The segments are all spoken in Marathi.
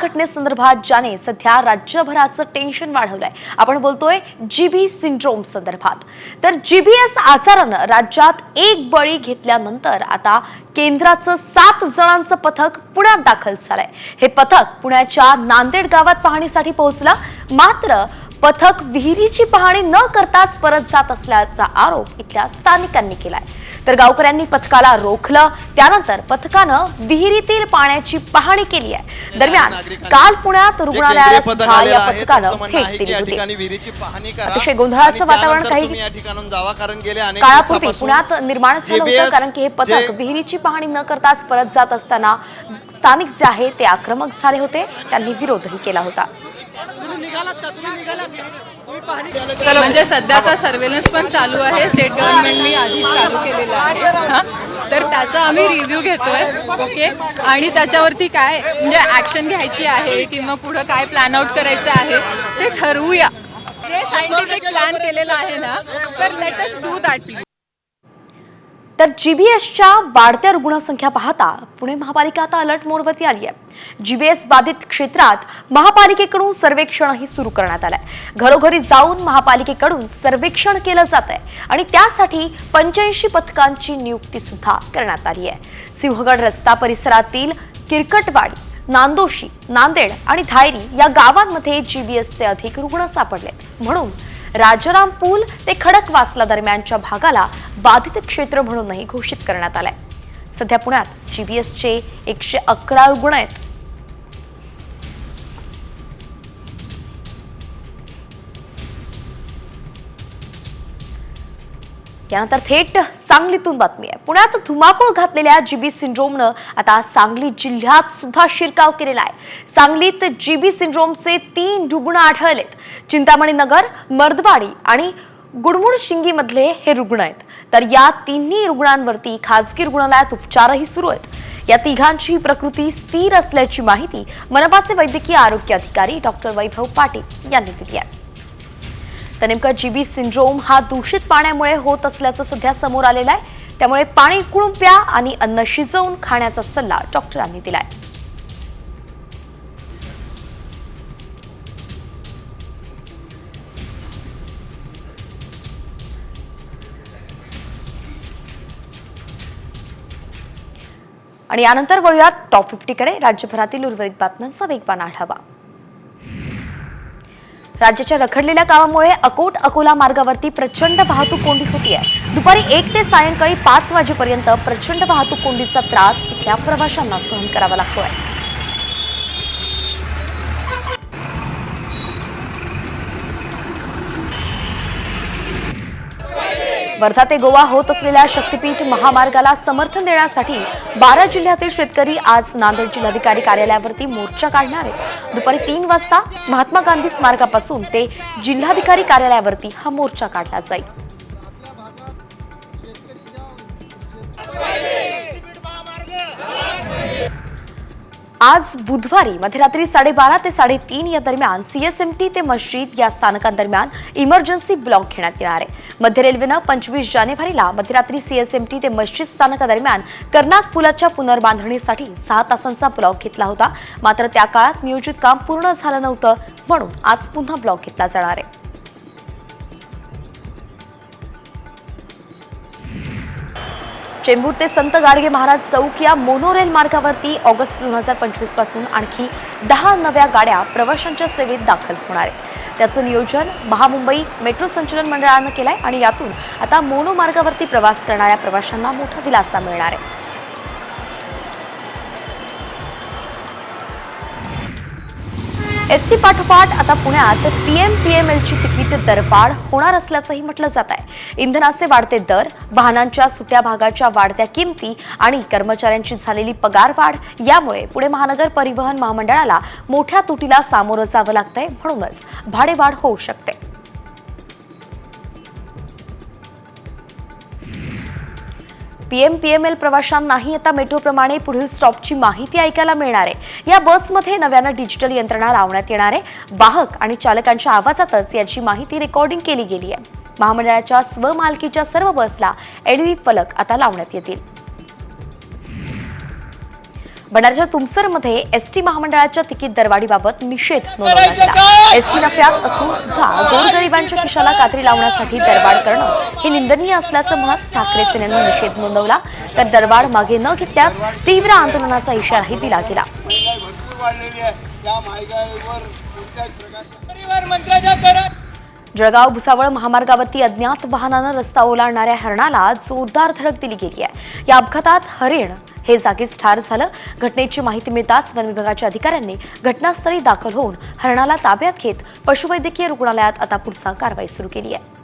घटनेसंदर्भात ज्याने सध्या राज्यभराचं टेन्शन वाढवलंय, आपण बोलतोय जीबी सिंड्रोम संदर्भात। तर जीबीएस आजारानं राज्यात एक बळी घेतल्यानंतर आता केंद्राचं 7 जणांचं पथक पुण्यात दाखल झालंय। हे पथक पुण्याच्या नांदेड गावात पाहणीसाठी पोहोचलं, मात्र पथक विहिरीची पाहणी न करताच परत जात असल्याचा आरोप इथल्या स्थानिकांनी केलाय। तर गावकऱ्यांनी पथकाला रोखलं, त्यानंतर पथकानं विहिरीतील पाण्याची पाहणी केली आहे। दरम्यान काल पुण्यात रुग्णालयाला सुद्धा या पथकानं भेट दिली होती। अतिशय गोंधळाचं वातावरण काही काळापूर्वी पुण्यात निर्माण झालं होतं, कारण की हे पथक विहिरीची पाहणी न करताच परत जात असताना स्थानिक जे आहे ते आक्रमक झाले होते, त्यांनी विरोधही केला होता। म्हणजे सध्याचा सर्वेलन्स पण चालू आहे, स्टेट गव्हर्नमेंटनी आधी चालू केलेला आहे। तर त्याचा आम्ही रिव्ह्यू घेतोय, ओके, आणि त्याच्यावरती काय म्हणजे ऍक्शन घ्यायची आहे किंवा पुढे काय प्लॅन आउट करायचं आहे ते ठरवूया। जे सायंटिफिक प्लॅन केलेला आहे ना, तर let us do that please. तर जीबीएसच्या वाढत्या रुग्णसंख्या पाहता पुणे महापालिका आता अलर्ट मोडवरती आली आहे। जीबीएस बाधित क्षेत्रात महापालिकेकडून सर्वेक्षणही सुरू करण्यात आलंय। घरोघरी जाऊन महापालिकेकडून सर्वेक्षण केलं जात आहे आणि त्यासाठी 85 पथकांची नियुक्ती सुद्धा करण्यात आली आहे। सिंहगड रस्ता परिसरातील किरकटवाडी, नांदोशी, नांदेड आणि धायरी या गावांमध्ये जीबीएसचे अधिक रुग्ण सापडलेत, म्हणून राजाराम पूल ते खडकवासला दरम्यानच्या भागाला बाधित क्षेत्र म्हणूनही घोषित करण्यात आलंय। सध्या पुण्यात जीबीएसचे 111 रुग्ण आहेत। यानंतर थेट सांगलीतून बातमी आहे। पुण्यात धुमाकूळ घातलेल्या जीबी सिंड्रोमनं आता सांगली जिल्ह्यात सुद्धा शिरकाव केलेला आहे। सांगलीत जीबी सिंड्रोमचे 3 रुग्ण आढळलेत। चिंतामणी नगर, मर्दवाडी आणि गुडमुडशिंगी मधले हे रुग्ण आहेत। तर या तिन्ही रुग्णांवरती खासगी रुग्णालयात उपचारही सुरू आहेत। या तिघांची प्रकृती स्थिर असल्याची माहिती मनपाचे वैद्यकीय आरोग्य अधिकारी डॉक्टर वैभव पाटील यांनी दिली आहे। तर नेमका जीबी सिंड्रोम हा दूषित पाण्यामुळे होत असल्याचं सध्या समोर आलेलं आहे, त्यामुळे पाणी उकळून प्या आणि अन्न शिजवून खाण्याचा सल्ला डॉक्टरांनी दिलाय। आणि यानंतर वळूयात टॉप 50 कडे। राज्यभरातील उर्वरित बातम्यांचा वेगवान आढावा। राज्याच्या रखडलेल्या कामामुळे अकोट अकोला मार्गावरती प्रचंड वाहतूक कोंडी होतीये। दुपारी 1 ते सायंकाळी 5 वाजेपर्यंत प्रचंड वाहतूक कोंडीचा त्रास इथल्या प्रवाशांना सहन करावा लागतोय। वर्धा ते गोवा होत असलेल्या शक्तीपीठ महामार्गाला समर्थन देण्यासाठी 12 जिल्ह्यातील शेतकरी आज नांदेड जिल्हाधिकारी कार्यालयावरती मोर्चा काढणार आहेत। दुपारी 3 वाजता महात्मा गांधी स्मारकापासून ते जिल्हाधिकारी कार्यालयावरती हा मोर्चा काढला जाईल। आज बुधवारी मध्यरात्री 12:30 ते 3:30 या दरम्यान सीएसएमटी ते मस्जिद या स्थानकांदरम्यान इमर्जन्सी ब्लॉक घेण्यात येणार आहे। मध्य रेल्वेनं 25 जानेवारीला मध्यरात्री सीएसएमटी ते मस्जिद स्थानकादरम्यान कर्नाक पुलाच्या पुनर्बांधणीसाठी 6 तासांचा ब्लॉक घेतला होता, मात्र त्या काळात नियोजित काम पूर्ण झालं नव्हतं, म्हणून आज पुन्हा ब्लॉक घेतला जाणार आहे। चेंबूर ते संत गाडगे महाराज चौक या मोनोरेल मार्गावरती ऑगस्ट 2025 पासून आणखी 10 नव्या गाड्या प्रवाशांच्या सेवेत दाखल होणार आहेत। त्याचं नियोजन महामुंबई मेट्रो संचालन मंडळानं केलंय आणि यातून आता मोनो मार्गावरती प्रवास करणाऱ्या प्रवाशांना मोठा दिलासा मिळणार आहे। एसटी पाठोपाठ आता पुण्यात पीएमपीएमएलची तिकीट दरवाढ होणार असल्याचंही म्हटलं जात आहे। इंधनाचे वाढते दर, वाहनांच्या सुट्या भागाच्या वाढत्या किमती आणि कर्मचाऱ्यांची झालेली पगारवाढ यामुळे पुणे महानगर परिवहन महामंडळाला मोठ्या तुटीला सामोरं जावं लागतंय, म्हणूनच भाडेवाढ होऊ शकते। पीएमपीएमएल प्रवाशांनाही आता मेट्रोप्रमाणे पुढील स्टॉपची माहिती ऐकायला मिळणार आहे। या बसमध्ये नव्यानं डिजिटल यंत्रणा लावण्यात येणार आहे। वाहक आणि चालकांच्या आवाजातच याची माहिती रेकॉर्डिंग केली गेली आहे। महामंडळाच्या स्वमालकीच्या सर्व बसला एलईडी फलक आता लावण्यात येतील। भंडाऱ्याच्या तुमसरमध्ये एसटी महामंडळाच्या तिकीट दरवाढीबाबत निषेध नोंदवला गेला. एसटी नफ्यात असून सुद्धा गोरगरिबांच्या खिशाला कात्री लावण्यासाठी दरवाढ करणं हे निंदनीय असल्याचं म्हणत ठाकरे सेनेनं निषेध नोंदवला. तर दरवाढ मागे न घेतल्यास तीव्र आंदोलनाचा इशाराही दिला गेला. जळगाव भुसावळ महामार्गावरती अज्ञात वाहनानं रस्ता ओलांडणाऱ्या हरणाला जोरदार धडक दिली गेली आहे. या अपघातात हरिण हे जागीच ठार झालं. घटनेची माहिती मिळताच वन विभागाच्या अधिकाऱ्यांनी घटनास्थळी दाखल होऊन हरणाला ताब्यात घेत पशुवैद्यकीय रुग्णालयात आता पुढचा कारवाई सुरू केली आहे.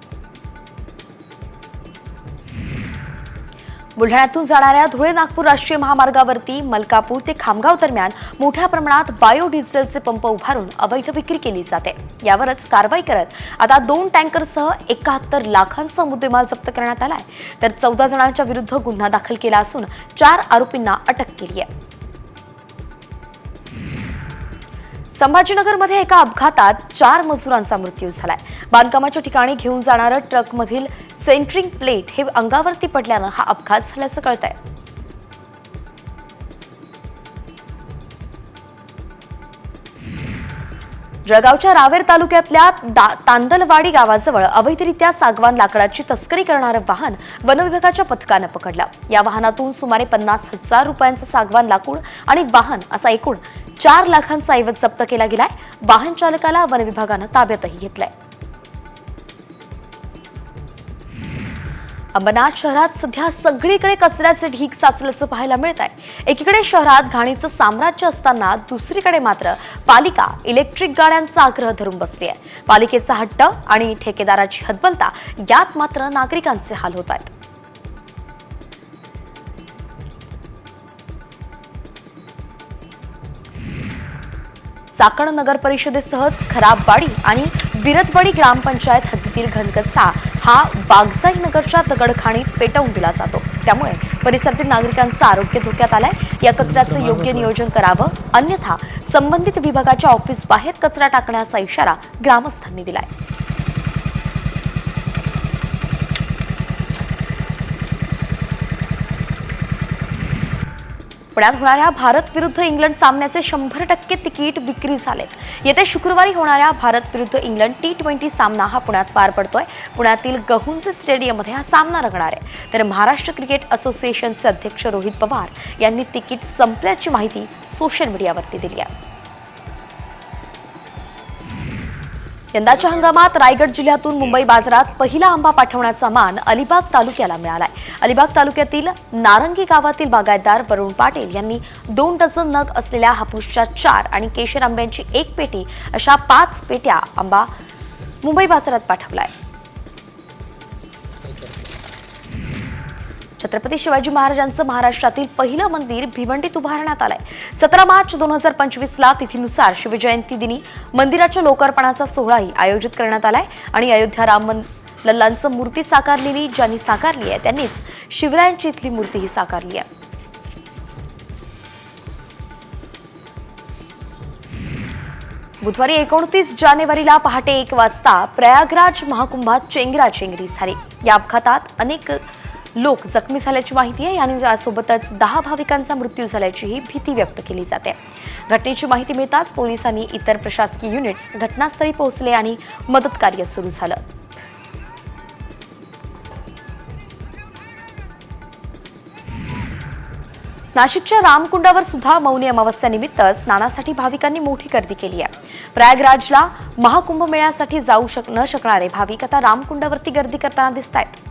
बुलढाण्यातून जाणाऱ्या धुळे नागपूर राष्ट्रीय महामार्गावरती मलकापूर ते खामगाव दरम्यान मोठ्या प्रमाणात बायोडिझेलचे पंप उभारून अवैध विक्री केली जाते. यावरच कारवाई करत आता 2 टँकरसह 71 लाखांचा मुद्देमाल जप्त करण्यात आलाय. तर 14 जणांच्या विरुद्ध गुन्हा दाखल केला असून 4 आरोपींना अटक केली आहे. संभाजीनगरमध्ये एका अपघातात 4 मजुरांचा मृत्यू झालाय. बांधकामाच्या ठिकाणी घेऊन जाणारं ट्रकमधील सेंटरिंग प्लेट हे अंगावरती पडल्यानं हा अपघात झाल्याचं कळतंय. जळगावच्या रावेर तालुक्यातल्या तांदलवाडी गावाजवळ अवैधरित्या सागवान लाकडाची तस्करी करणारं वाहन वनविभागाच्या पथकानं पकडलं. या वाहनातून सुमारे 50,000 रुपयांचं सागवान लाकूड आणि वाहन असा एकूण 4 लाखांचा ऐवज जप्त केला गेलाय. वाहन चालकाला वनविभागानं ताब्यातही घेतलंय. अंबरनाथ शहरात सध्या सगळीकडे कचऱ्याचे ढीग साचल्याचं पाहायला मिळत आहे. एकीकडे शहरात घाणीचं साम्राज्य असताना दुसरीकडे मात्र पालिका इलेक्ट्रिक गाड्यांचा आग्रह धरून बसली आहे. पालिकेचा हट्ट आणि ठेकेदाराची हतबलता यात मात्र नागरिकांचे हाल होत आहेत. चाकण नगर परिषदेसहच खराबवाडी आणि बिरदवाडी ग्रामपंचायत हद्दीतील घनकचरा हा बागजाई नगरच्या दगडखाणीत पेटवून दिला जातो. त्यामुळे परिसरातील नागरिकांचं आरोग्य धोक्यात आलंय. या कचऱ्याचं योग्य नियोजन करावं, अन्यथा संबंधित विभागाच्या ऑफिस बाहेर कचरा टाकण्याचा इशारा ग्रामस्थांनी दिलाय. पुण्यात होणाऱ्या भारत विरुद्ध इंग्लंड सामन्याचे 100% तिकीट विक्री झालेत. येत्या शुक्रवारी होणाऱ्या भारत विरुद्ध इंग्लंड T20 सामना हा पुण्यात पार पडतोय. पुण्यातील गहुंजे स्टेडियममध्ये हा सामना रंगणार आहे. तर महाराष्ट्र क्रिकेट असोसिएशनचे अध्यक्ष रोहित पवार यांनी तिकीट संपल्याची माहिती सोशल मीडियावरती दिली आहे. यंदाच्या हंगामात रायगड जिल्ह्यातून मुंबई बाजारात पहिला आंबा पाठवण्याचा मान अलिबाग तालुक्याला मिळालाय. अलिबाग तालुक्यातील नारंगी गावातील बागायतदार वरुण पाटील यांनी 2 डझन नग असलेल्या हापूसच्या 4 आणि केशर आंब्यांची 1 पेटी अशा 5 पेट्या आंबा मुंबई बाजारात पाठवलाय. छत्रपती शिवाजी महाराजांचं महाराष्ट्रातील पहिलं मंदिर भिवंडीत उभारण्यात आलंय. 17 मार्च 2025ला तिथीनुसार शिवजयंती दिनी मंदिराच्या लोकार्पणाचा सोहळाही आयोजित करण्यात आलाय. आणि अयोध्या राम लल्लांचं मूर्ती साकारलेली ज्यांनी साकारली आहे त्यांनीच शिवरायांची इथली मूर्तीही साकारली आहे. बुधवारी 29 जानेवारीला पहाटे 1 वाजता प्रयागराज महाकुंभात चेंगराचेंगरी झाली. या अपघातात अनेक लोक जखमी झाल्याची माहिती आहे. आणि यासोबतच 10 भाविकांचा मृत्यू झाल्याचीही भीती व्यक्त केली जाते. घटनेची माहिती मिळताच पोलिसांनी इतर प्रशासकीय युनिट्स घटनास्थळी पोहोचले आणि मदत कार्य सुरू झालं. नाशिकच्या रामकुंडावर सुद्धा मौनी अमावस्यानिमित्त स्नानासाठी भाविकांनी मोठी गर्दी केली आहे. प्रयागराजला महाकुंभ मेळ्यासाठी जाऊ न शकणारे भाविक आता रामकुंडावरती गर्दी करताना दिसत आहेत.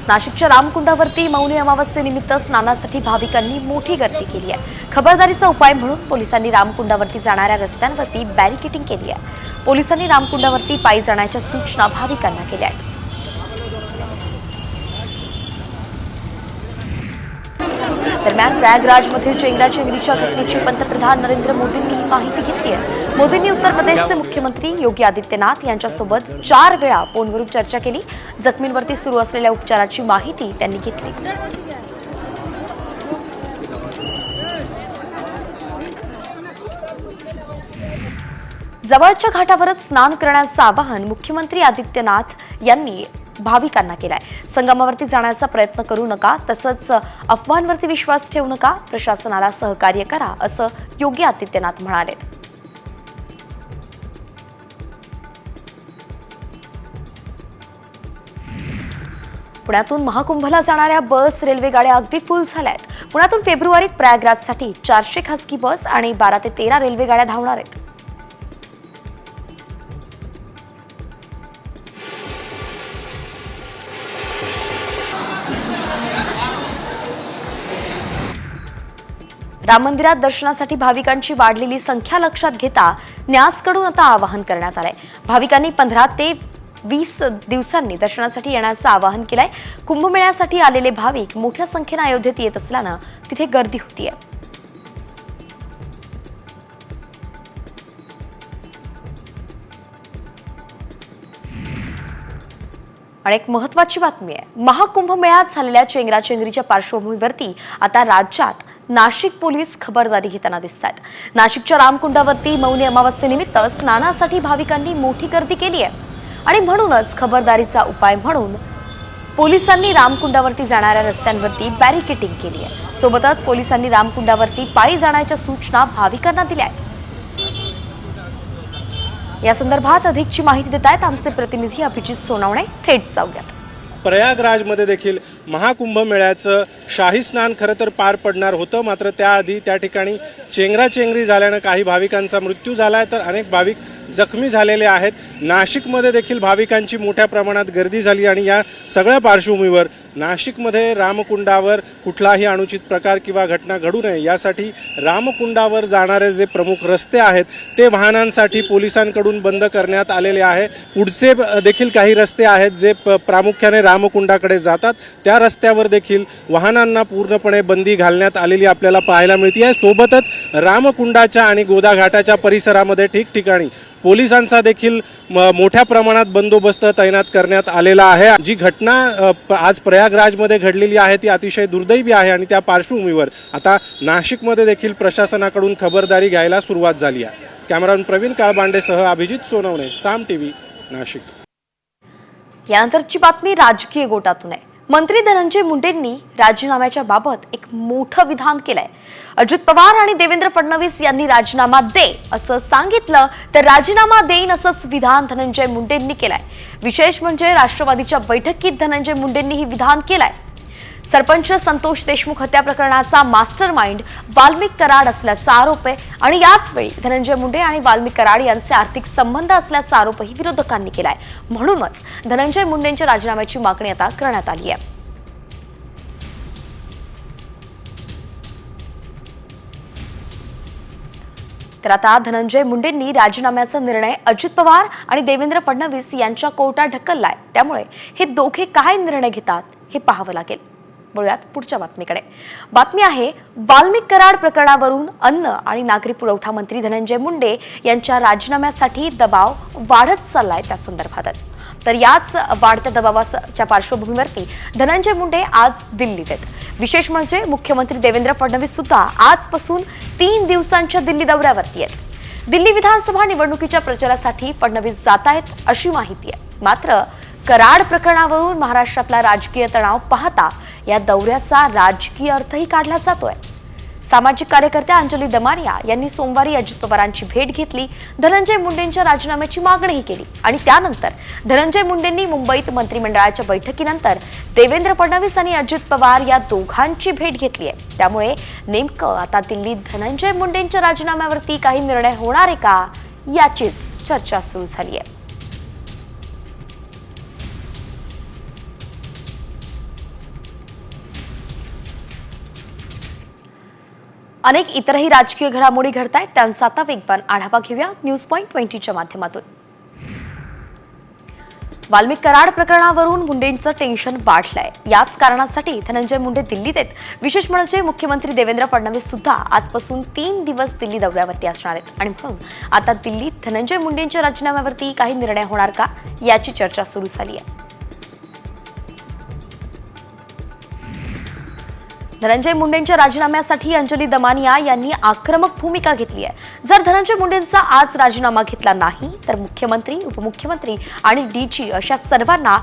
नाशिकच्या रामकुंडावरती मौनी अमावस्येनिमित्त स्नानासाठी भाविकांनी मोठी गर्दी केली आहे. खबरदारीचा उपाय म्हणून पोलिसांनी रामकुंडावरती जाणाऱ्या रस्त्यांवरती बॅरिकेडिंग केली आहे. पोलिसांनी रामकुंडावरती पायी जाण्याच्या सूचना भाविकांना केल्या आहेत. दरम्यान प्रयागराजमधील चेंगराचेंगरीच्या घटनेची पंतप्रधान नरेंद्र मोदींनी माहिती घेतली आहे. मोदींनी उत्तर प्रदेशचे मुख्यमंत्री योगी आदित्यनाथ यांच्यासोबत 4 वेळा फोनवरून चर्चा केली. जखमींवरती सुरू असलेल्या उपचाराची माहिती त्यांनी घेतली. जवळच्या घाटावरच स्नान करण्याचं आवाहन मुख्यमंत्री आदित्यनाथ यांनी भाविकांना केलाय. संगमावरती जाण्याचा प्रयत्न करू नका, तसंच अफवांवरती विश्वास ठेवू नका, प्रशासनाला सहकार्य करा, असं योगी आदित्यनाथ म्हणाले. पुण्यातून महाकुंभला जाणाऱ्या बस रेल्वे गाड्या अगदी फुल झाल्यात. पुण्यातून फेब्रुवारीत प्रयागराजसाठी 400 खासगी बस आणि 12 ते 13 रेल्वे गाड्या धावणार आहेत. राम मंदिरात दर्शनासाठी भाविकांची वाढलेली संख्या लक्षात घेता न्यासकडून आता आवाहन करण्यात आलंय. भाविकांनी 15 ते 20 दिवसांनी दर्शनासाठी येण्याचं आवाहन केलंय. कुंभमेळ्यासाठी आलेले भाविक मोठ्या संख्येने अयोध्येत येत असल्यानं तिथे गर्दी होतीये. आणि एक महत्त्वाची बातमी आहे. महाकुंभमेळ्यात झालेल्या चेंगराचेंगरीच्या पार्श्वभूमीवरती आता राज्यात नाशिक पोलीस खबरदारी घेताना दिसतात. नाशिकच्या रामकुंडावरती मौनी अमावस्येनिमित्त स्नानासाठी भाविकांनी मोठी गर्दी केली आहे आणि म्हणूनच खबरदारीचा उपाय म्हणून पोलिसांनी रामकुंडावरती जाणाऱ्या रस्त्यांवरती बॅरिकेडिंग केली आहे. सोबतच पोलिसांनी रामकुंडावरती पायी जाण्याच्या सूचना भाविकांना दिल्या आहेत. या संदर्भात अधिकची माहिती देत आहेत आमचे प्रतिनिधी अभिजित सोनवणे. थेट जाऊयात. प्रयागराजमध्ये देखील महाकुंभ मेळ्याचं शाही स्नान खरं तर पार पडणार होतं, मात्र त्याआधी त्या ठिकाणी चेंगराचेंगरी झाल्यानं काही भाविकांचा मृत्यू झाला आहे, तर अनेक भाविक जखमी झालेले आहेत. नाशिकमध्ये देखील भाविकांची मोठ्या प्रमाणात गर्दी झाली आणि या सगळ्या पार्श्वभूमीवर नाशिकमध्ये रामकुंडावर कुठलाही अनुचित प्रकार किंवा घटना घडू नये यासाठी रामकुंडावर जाणारे जे प्रमुख रस्ते आहेत ते वाहनांसाठी पोलिसांकडून बंद करण्यात आलेले आहे. पुढचे देखील काही रस्ते आहेत जे प्रामुख्याने रामकुंडाकडे जातात, त्या रस्त्यावर देखील वाहनांना पूर्णपणे बंदी घालण्यात आलेली आपल्याला पाहायला मिळते आहे. सोबतच रामकुंडाच्या आणि गोदाघाटाच्या परिसरामध्ये ठिकठिकाणी पोलिसांचा देखील मोठ्या प्रमाणात बंदोबस्त तैनात करण्यात आलेला आहे. जी घटना आज प्रयागराजमध्ये घडलेली आहे ती अतिशय दुर्दैवी आहे आणि त्या पार्श्वभूमीवर आता नाशिकमध्ये देखील प्रशासनाकडून खबरदारी घ्यायला सुरुवात झाली आहे. कॅमेरामन प्रवीण काळबांडेसह अभिजित सोनवणे, साम टीव्ही, नाशिक. यानंतरची बातमी राजकीय गोटातून आहे. मंत्री धनंजय मुंडेंनी राजीनाम्याच्या बाबत एक मोठं विधान केलंय. अजित पवार आणि देवेंद्र फडणवीस यांनी राजीनामा दे असं सांगितलं तर राजीनामा देईन असंच विधान धनंजय मुंडेंनी केलंय. विशेष म्हणजे राष्ट्रवादीच्या बैठकीत धनंजय मुंडेंनी ही विधान केलंय. सरपंच संतोष देशमुख हत्या प्रकरणाचा मास्टर माइंड वाल्मिक कराड असल्याचा आरोप आहे आणि याच वेळी धनंजय मुंडे आणि वाल्मिक कराड यांचे आर्थिक संबंध असल्याचा आरोपही विरोधकांनी केलाय. म्हणूनच धनंजय मुंडेंच्या राजीनाम्याची मागणी आता करण्यात आली आहे. तर आता धनंजय मुंडेंनी राजीनाम्याचा निर्णय अजित पवार आणि देवेंद्र फडणवीस यांच्या कोर्टात ढकललाय. त्यामुळे हे दोघे काय निर्णय घेतात हे पाहावं लागेल. बोलूयात पुढच्या बातमीकडे. बातमी आहे वाल्मिक कराड प्रकरणावरून अन्न आणि नागरी पुरवठा मंत्री धनंजय मुंडे यांच्या राजीनाम्यासाठी दबाव वाढत चाललाय त्या संदर्भातच. तर याच वाढत्या दबावाच्या पार्श्वभूमीवरती धनंजय मुंडे आज दिल्लीत आहेत. विशेष म्हणजे मुख्यमंत्री देवेंद्र फडणवीस सुद्धा आजपासून 3 दिवसांच्या दिल्ली दौऱ्यावरती आहेत. दिल्ली विधानसभा निवडणुकीच्या प्रचारासाठी फडणवीस जात आहेत अशी माहिती आहे. मात्र कराड प्रकरणावरून महाराष्ट्रातला राजकीय तणाव पाहता या दौऱ्याचा राजकीय अर्थही काढला जातोय. सामाजिक कार्यकर्त्या अंजली दमानिया यांनी सोमवारी अजित पवारांची भेट घेतली, धनंजय मुंडेंच्या राजीनाम्याची मागणीही केली आणि त्यानंतर धनंजय मुंडेंनी मुंबईत मंत्रिमंडळाच्या बैठकीनंतर देवेंद्र फडणवीस आणि अजित पवार या दोघांची भेट घेतली आहे. त्यामुळे नेमकं आता दिल्लीत धनंजय मुंडेंच्या राजीनाम्यावरती काही निर्णय होणार आहे का याचीच चर्चा सुरू झाली आहे. अनेक इतरही राजकीय घडामोडी घडतायत, त्यांचा आता वेगवान आढावा घेऊया न्यूज पॉइंट 20च्या माध्यमातून. वाल्मिक कराड प्रकरणावरून मुंडेंचं टेन्शन वाढलंय. याच कारणासाठी धनंजय मुंडे दिल्लीत आहेत. विशेष म्हणजे मुख्यमंत्री देवेंद्र फडणवीस सुद्धा आजपासून 3 दिवस दिल्ली दौऱ्यावरती असणार आहेत आणि म्हणून आता दिल्लीत धनंजय मुंडेंच्या राजीनाम्यावरती काही निर्णय होणार का याची चर्चा सुरू झाली आहे. धनंजय मुंडेंच्या राजीनाम्यासाठी अंजली दमानिया यांनी आक्रमक भूमिका घेतली आहे. जर धनंजय मुंडेंचा आज राजीनामा घेतला नाही तर मुख्यमंत्री, उपमुख्यमंत्री आणि डीजी अशा सर्वांना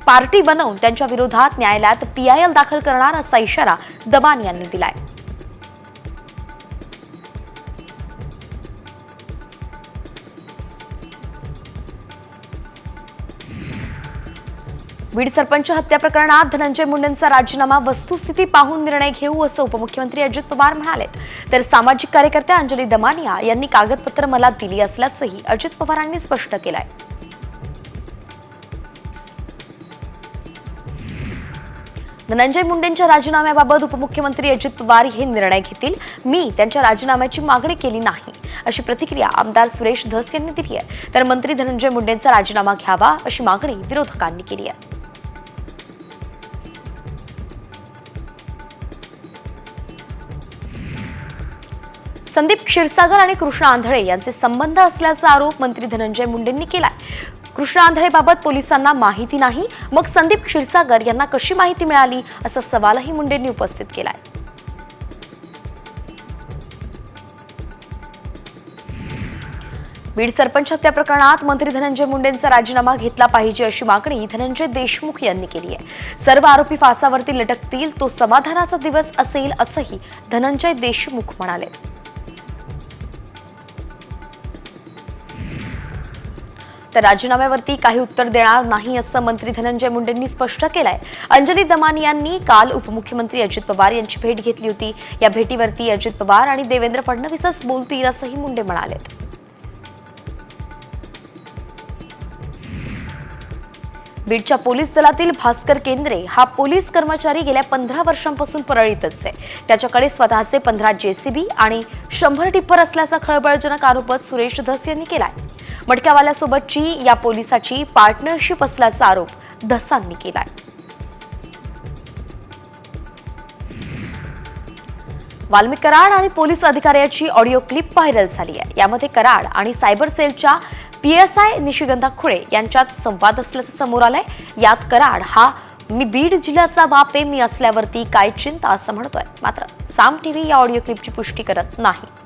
पार्टी बनवून त्यांच्या विरोधात न्यायालयात PIL दाखल करणार असा इशारा दमानी यांनी दिलाय. बीड सरपंच हत्या प्रकरणात धनंजय मुंडेंचा राजीनामा वस्तुस्थिती पाहून निर्णय घेऊ असं उपमुख्यमंत्री अजित पवार म्हणाले. तर सामाजिक कार्यकर्त्या अंजली दमानिया यांनी कागदपत्र मला दिली असल्याचंही अजित पवारांनी स्पष्ट केलंय. धनंजय मुंडेंच्या राजीनाम्याबाबत उपमुख्यमंत्री अजित पवार हे निर्णय घेतील. मी त्यांच्या राजीनाम्याची मागणी केली नाही अशी प्रतिक्रिया आमदार सुरेश धस यांनी दिली आहे. तर मंत्री धनंजय मुंडेंचा राजीनामा घ्यावा अशी मागणी विरोधकांनी केली आहे. संदीप क्षीरसागर आणि कृष्णा आंधळे यांचे संबंध असल्याचा आरोप मंत्री धनंजय मुंडेंनी केलाय. कृष्णा आंधळेबाबत पोलिसांना माहिती नाही, मग संदीप क्षीरसागर यांना कशी माहिती मिळाली असा सवालही मुंडेंनी उपस्थित केलाय. बीड सरपंच हत्या प्रकरणात मंत्री धनंजय मुंडेंचा राजीनामा घेतला पाहिजे अशी मागणी धनंजय देशमुख यांनी केली आहे. सर्व आरोपी फासावरती लटकतील तो समाधानाचा दिवस असेल असंही धनंजय देशमुख म्हणाले. तर राजीनाम्यावरती काही उत्तर देणार नाही असं मंत्री धनंजय मुंडेंनी स्पष्ट केलंय. अंजली दमानी यांनी काल उपमुख्यमंत्री अजित पवार यांची भेट घेतली होती. या भेटीवरती अजित पवार आणि देवेंद्र फडणवीसच बोलतील असंही मुंडे म्हणाले. बीडच्या पोलीस दलातील भास्कर केंद्रे हा पोलीस कर्मचारी गेल्या 15 वर्षांपासून परळीतच आहे. त्याच्याकडे स्वतःचे 15 JCB आणि 100 टिप्पर असल्याचा खळबळजनक आरोप सुरेश धस यांनी केलाय. मटक्यावाल्यासोबतची या पोलिसाची पार्टनरशिप असल्याचा आरोप धसांनी केलाय. वाल्मिक कराड आणि पोलीस अधिकाऱ्याची ऑडिओ क्लिप व्हायरल झाली आहे. यामध्ये कराड आणि सायबर सेलच्या PSI निशिगंधा खुळे यांच्यात संवाद असल्याचं समोर आलंय. यात कराड हा मी बीड जिल्ह्याचा बाप आहे, मी असल्यावरती काय चिंता असं म्हणतोय. मात्र साम TV या ऑडिओ क्लिपची पुष्टी करत नाही.